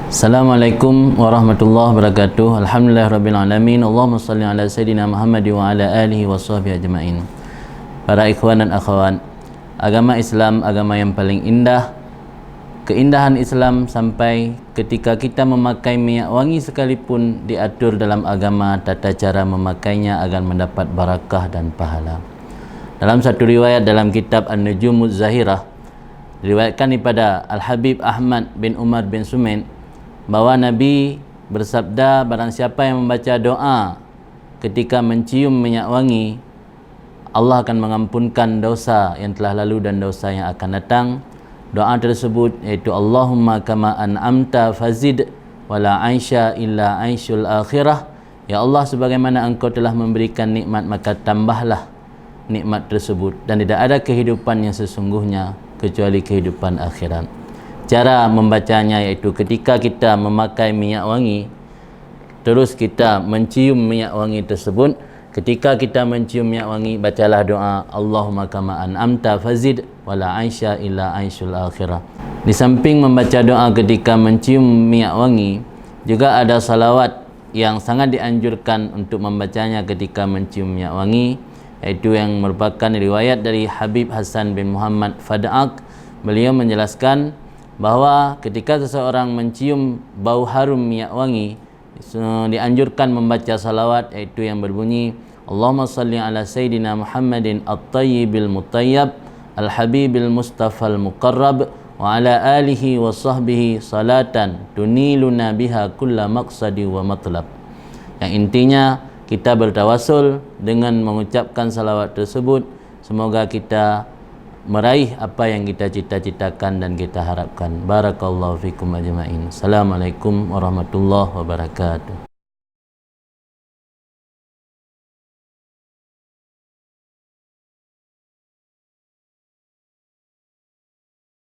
Assalamualaikum warahmatullahi wabarakatuh. Alhamdulillahirrabbilalamin. Allahumma salli ala Sayyidina Muhammad wa ala alihi wa sahbihi ajma'in. Para ikhwan dan akhwat, agama Islam agama yang paling indah. Keindahan Islam sampai ketika kita memakai minyak wangi sekalipun diatur dalam agama tata cara memakainya agar mendapat barakah dan pahala. Dalam satu riwayat dalam kitab An-Nujumuz Zahirah diriwayatkan daripada Al-Habib Ahmad bin Umar bin Sumain bahawa Nabi bersabda, barang siapa yang membaca doa ketika mencium minyak wangi, Allah akan mengampunkan dosa yang telah lalu dan dosa yang akan datang. Doa tersebut iaitu Allahumma kama an'amta fazid wala aisha illa aishul akhirah. Ya Allah, sebagaimana engkau telah memberikan nikmat, maka tambahlah nikmat tersebut, dan tidak ada kehidupan yang sesungguhnya kecuali kehidupan akhirat. Cara membacanya iaitu ketika kita memakai minyak wangi, terus kita mencium minyak wangi tersebut. Ketika kita mencium minyak wangi, bacalah doa Allahumma kama an'amta fazid wala aisha illa aishul akhirah. Di samping membaca doa ketika mencium minyak wangi, juga ada salawat yang sangat dianjurkan untuk membacanya ketika mencium minyak wangi, iaitu yang merupakan riwayat dari Habib Hasan bin Muhammad Fad'aq. Beliau menjelaskan bahawa ketika seseorang mencium bau harum minyak wangi, dianjurkan membaca salawat, iaitu yang berbunyi Allahumma salli ala Sayyidina Muhammadin at-tayyibil mutayyab al-habibil mustafal muqarrab wa ala alihi wa sahbihi salatan tuniluna biha kulla maqsadi wa matlab. Yang intinya kita bertawasul dengan mengucapkan salawat tersebut, semoga kita meraih apa yang kita cita-citakan dan kita harapkan. Barakallahu fikum ajma'in. Assalamualaikum warahmatullahi wabarakatuh.